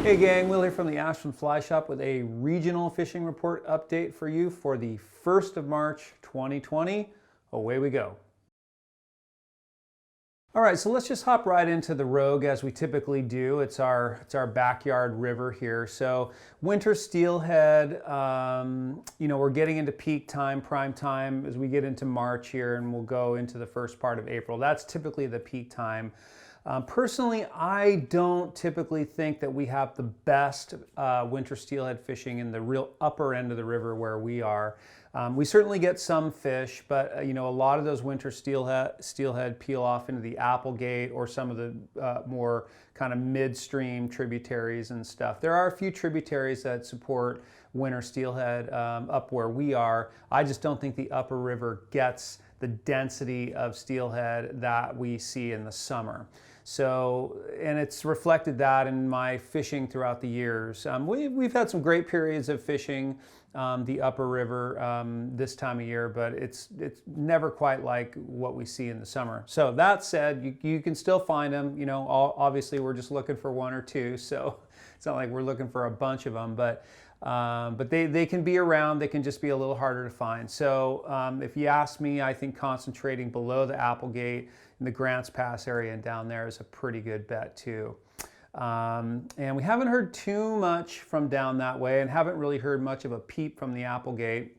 Hey gang, Will here from the Ashland Fly Shop with a regional fishing report update for you for the 1st of March 2020. Away we go. All right, so let's just hop right into the Rogue as we typically do. It's our backyard river here. So winter steelhead, we're getting into peak time, prime time as we get into March here, and we'll go into the first part of April. That's typically the peak time. Personally, I don't typically think that we have the best winter steelhead fishing in the real upper end of the river where we are. We certainly get some fish, but a lot of those winter steelhead peel off into the Applegate or some of the more kind of midstream tributaries and stuff. There are a few tributaries that support winter steelhead up where we are. I just don't think the upper river gets the density of steelhead that we see in the summer. So, and it's reflected that in my fishing throughout the years. We've had some great periods of fishing the upper river this time of year, but it's never quite like what we see in the summer. So that said, you can still find them. Obviously we're just looking for one or two, so it's not like we're looking for a bunch of them, but they can be around. They can just be a little harder to find. So if you ask me, I think concentrating below the Applegate in the Grants Pass area and down there is a pretty good bet too. And we haven't heard too much from down that way and haven't really heard much of a peep from the Applegate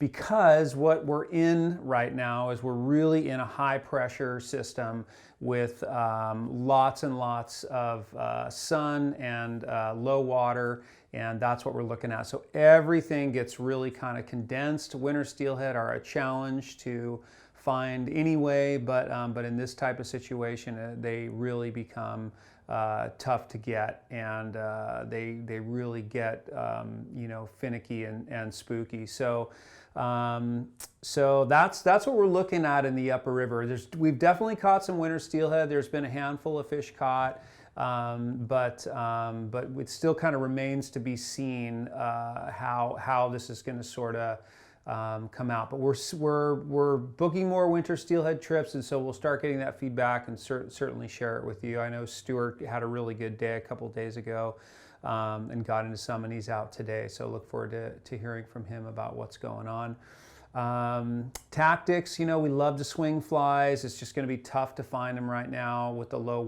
because what we're in right now is we're really in a high pressure system with lots and lots of sun and low water, and that's what we're looking at. So everything gets really kind of condensed. Winter steelhead are a challenge to find anyway, but in this type of situation, they really become tough to get, and they really get finicky and spooky. So that's what we're looking at in the upper river. We've definitely caught some winter steelhead. There's been a handful of fish caught, but it still kind of remains to be seen how this is going to sort of come out. But we're booking more winter steelhead trips, and so we'll start getting that feedback and certainly share it with you. I know Stuart had a really good day a couple days ago and got into some, and he's out today, so look forward to hearing from him about what's going on. Tactics, we love to swing flies. It's just going to be tough to find them right now with the low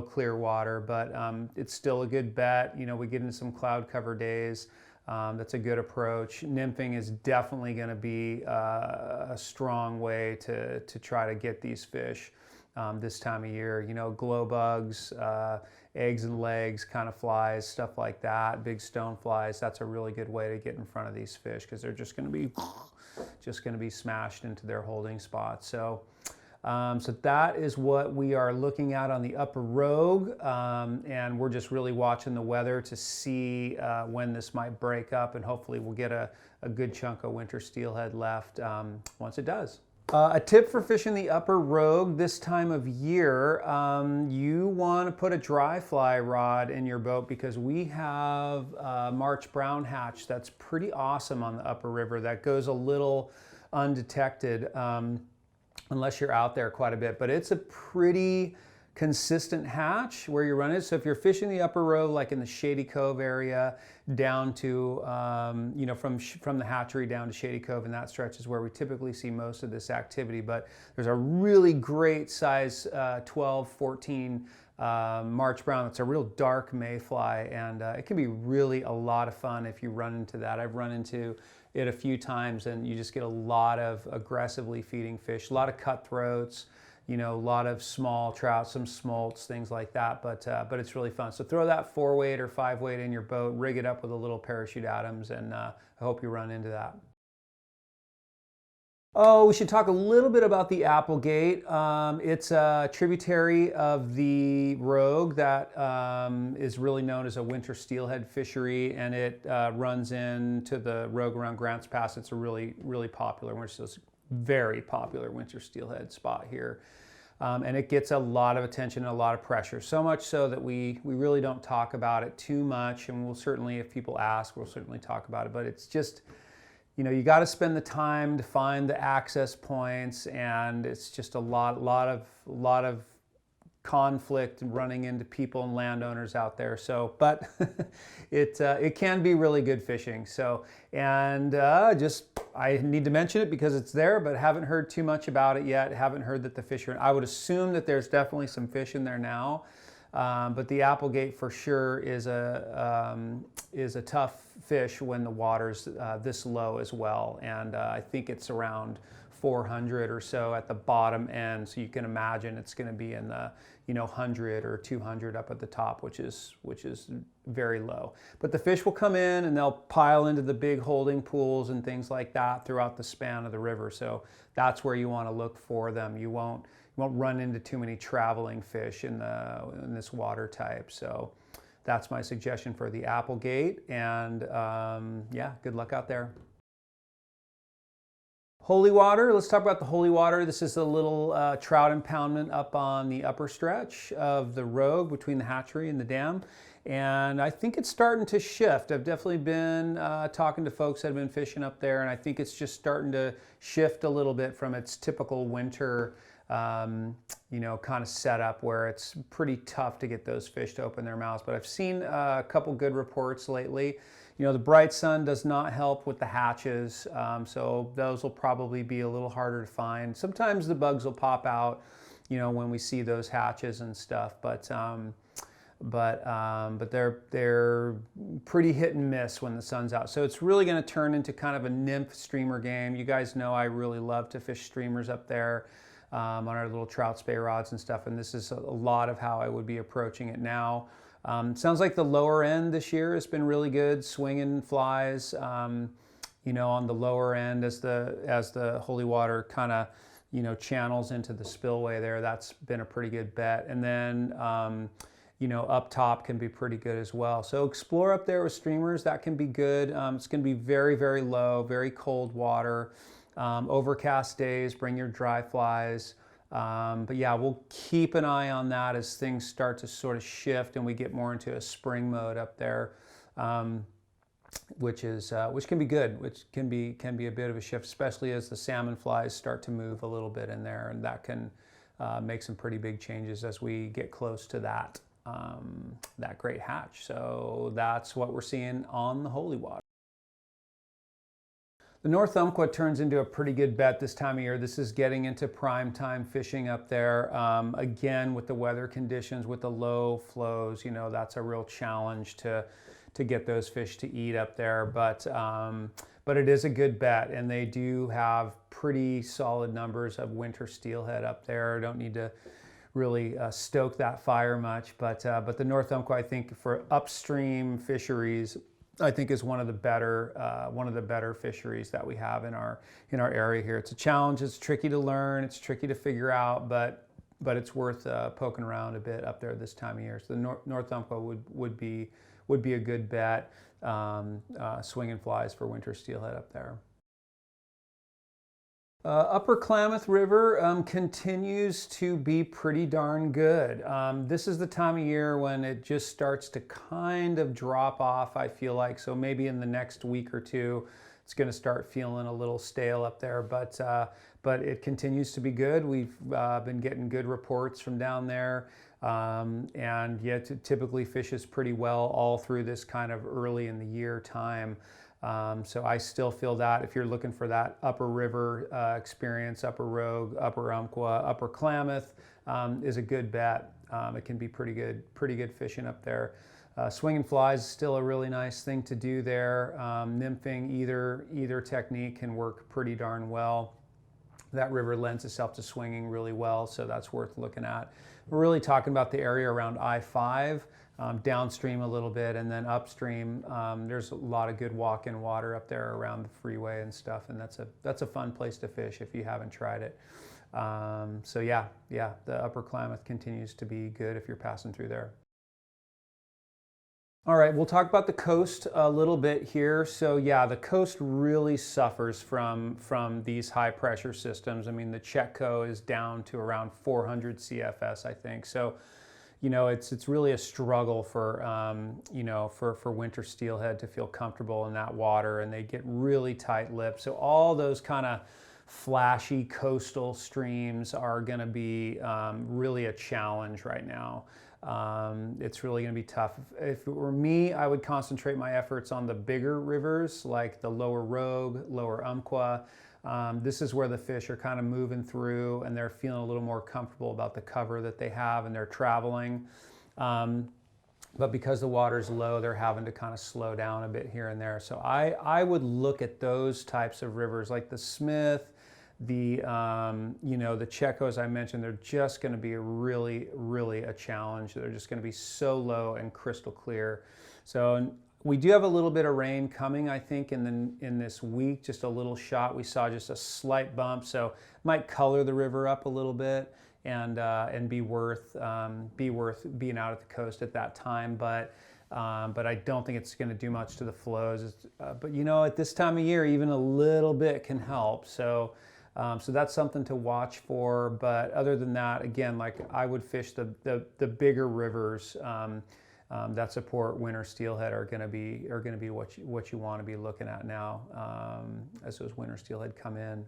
clear water, but it's still a good bet. We get into some cloud cover days. That's a good approach. Nymphing is definitely going to be a strong way to try to get these fish this time of year. Glow bugs, eggs and legs kind of flies, stuff like that, big stone flies. That's a really good way to get in front of these fish because they're just going to be smashed into their holding spots. So that is what we are looking at on the upper Rogue, and we're just really watching the weather to see when this might break up, and hopefully we'll get a good chunk of winter steelhead left once it does. A tip for fishing the upper Rogue this time of year, you want to put a dry fly rod in your boat because we have March brown hatch that's pretty awesome on the upper river that goes a little undetected unless you're out there quite a bit, but it's a pretty consistent hatch where you're running. So if you're fishing the upper Rogue, like in the Shady Cove area, down to, from the hatchery down to Shady Cove, and that stretch is where we typically see most of this activity. But there's a really great size 12, 14 March brown. It's a real dark mayfly, and it can be really a lot of fun if you run into that. I've run into it a few times, and you just get a lot of aggressively feeding fish, a lot of cutthroats, a lot of small trout, some smolts, things like that, but it's really fun. So throw that 4-weight or 5-weight in your boat, rig it up with a little parachute Adams, and I hope you run into that. Oh, we should talk a little bit about the Applegate. It's a tributary of the Rogue that is really known as a winter steelhead fishery, and it runs into the Rogue around Grants Pass. It's a really, really popular, very popular winter steelhead spot here. And it gets a lot of attention and a lot of pressure, so much so that we really don't talk about it too much, and we'll certainly, if people ask, we'll certainly talk about it, but it's just, you got to spend the time to find the access points, and it's just a lot of conflict running into people and landowners out there. So, but it can be really good fishing. So, and I need to mention it because it's there, but haven't heard too much about it yet. Haven't heard that the fish are. I would assume that there's definitely some fish in there now, but the Applegate for sure is a tough fish when the water's this low as well. And I think it's around 400 or so at the bottom end, so you can imagine it's going to be in the 100 or 200 up at the top, which is very low. But the fish will come in and they'll pile into the big holding pools and things like that throughout the span of the river. So that's where you want to look for them. You won't run into too many traveling fish in this water type. So that's my suggestion for the Applegate. And yeah, good luck out there. Holy water, let's talk about the holy water. This is a little trout impoundment up on the upper stretch of the rogue between the hatchery and the dam. And I think it's starting to shift. I've definitely been talking to folks that have been fishing up there, and I think it's just starting to shift a little bit from its typical winter kind of setup where it's pretty tough to get those fish to open their mouths. But I've seen a couple good reports lately. The bright sun does not help with the hatches, so those will probably be a little harder to find. Sometimes the bugs will pop out, when we see those hatches and stuff, but they're pretty hit and miss when the sun's out. So it's really going to turn into kind of a nymph streamer game. You guys know I really love to fish streamers up there on our little trout spay rods and stuff, and this is a lot of how I would be approaching it now. Sounds like the lower end this year has been really good, swinging flies, on the lower end as the holy water kind of, channels into the spillway there. That's been a pretty good bet. And then, up top can be pretty good as well. So explore up there with streamers. That can be good. It's going to be very, very low, very cold water. Overcast days, bring your dry flies. But yeah, we'll keep an eye on that as things start to sort of shift and we get more into a spring mode up there, which can be good, which can be a bit of a shift, especially as the salmon flies start to move a little bit in there, and that can make some pretty big changes as we get close to that great hatch. So that's what we're seeing on the holy water. The North Umpqua turns into a pretty good bet this time of year. This is getting into prime time fishing up there. Again, with the weather conditions, with the low flows, that's a real challenge to get those fish to eat up there. But it is a good bet, and they do have pretty solid numbers of winter steelhead up there. Don't need to really stoke that fire much, but the North Umpqua, I think, for upstream fisheries, I think is one of the better fisheries that we have in our area here. It's a challenge. It's tricky to learn. It's tricky to figure out, but it's worth poking around a bit up there this time of year. So the North Umpqua would be a good bet. Swinging flies for winter steelhead up there. Upper Klamath River continues to be pretty darn good. This is the time of year when it just starts to kind of drop off, I feel like. So maybe in the next week or two, it's going to start feeling a little stale up there. But it continues to be good. We've been getting good reports from down there. And yet it typically fishes pretty well all through this kind of early in the year time. So I still feel that if you're looking for that upper river experience, upper Rogue, upper Umpqua, upper Klamath is a good bet. It can be pretty good fishing up there. Swinging flies is still a really nice thing to do there. Nymphing, either technique can work pretty darn well. That river lends itself to swinging really well, so that's worth looking at. We're really talking about the area around I-5. Downstream a little bit, and then upstream there's a lot of good walk-in water up there around the freeway and stuff, and that's a fun place to fish if you haven't tried it. So yeah, the Upper Klamath continues to be good if you're passing through there. All right, we'll talk about the coast a little bit here. So yeah, the coast really suffers from these high pressure systems. I mean, the Chetco is down to around 400 CFS, I think. So it's really a struggle for for winter steelhead to feel comfortable in that water, and they get really tight lipped. So all those kind of flashy coastal streams are going to be really a challenge right now. It's really going to be tough. If it were me, I would concentrate my efforts on the bigger rivers like the lower Rogue, lower Umpqua. This is where the fish are kind of moving through and they're feeling a little more comfortable about the cover that they have and they're traveling. But because the water's low, they're having to kind of slow down a bit here and there. So I would look at those types of rivers like the Smith, the the Checos I mentioned. They're just going to be really a challenge. They're just going to be so low and crystal clear. So we do have a little bit of rain coming, I think, in this week. Just a little shot. We saw just a slight bump, so it might color the river up a little bit and be worth being out at the coast at that time. But I don't think it's going to do much to the flows. But at this time of year, even a little bit can help. So that's something to watch for. But other than that, again, like I would fish the bigger rivers that support winter steelhead are going to be what you want to be looking at now as those winter steelhead come in.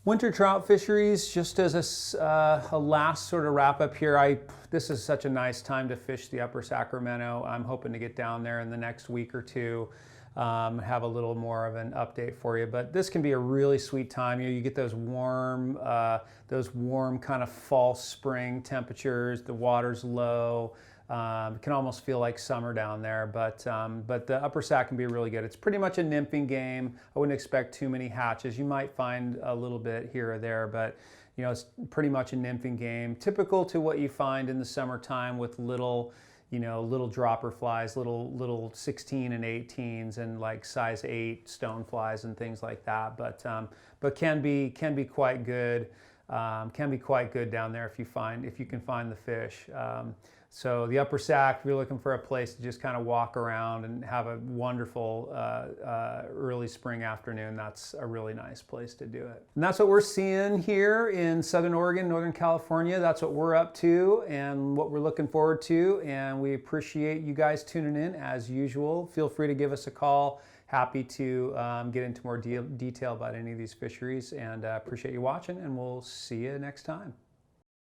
Winter trout fisheries, just as a last sort of wrap up here, this is such a nice time to fish the upper Sacramento. I'm hoping to get down there in the next week or two, have a little more of an update for you. But this can be a really sweet time. You get those warm kind of fall spring temperatures. The water's low. It can almost feel like summer down there, but the upper Sac can be really good. It's pretty much a nymphing game. I wouldn't expect too many hatches. You might find a little bit here or there, but it's pretty much a nymphing game, typical to what you find in the summertime with little dropper flies, little 16 and 18s and like size 8 stone flies and things like that. But can be quite good. Can be quite good down there if you can find the fish. So the upper Sac, if you're looking for a place to just kind of walk around and have a wonderful early spring afternoon, that's a really nice place to do it. And that's what we're seeing here in Southern Oregon, Northern California. That's what we're up to and what we're looking forward to. And we appreciate you guys tuning in as usual. Feel free to give us a call. Happy to get into more detail about any of these fisheries, and appreciate you watching, and we'll see you next time.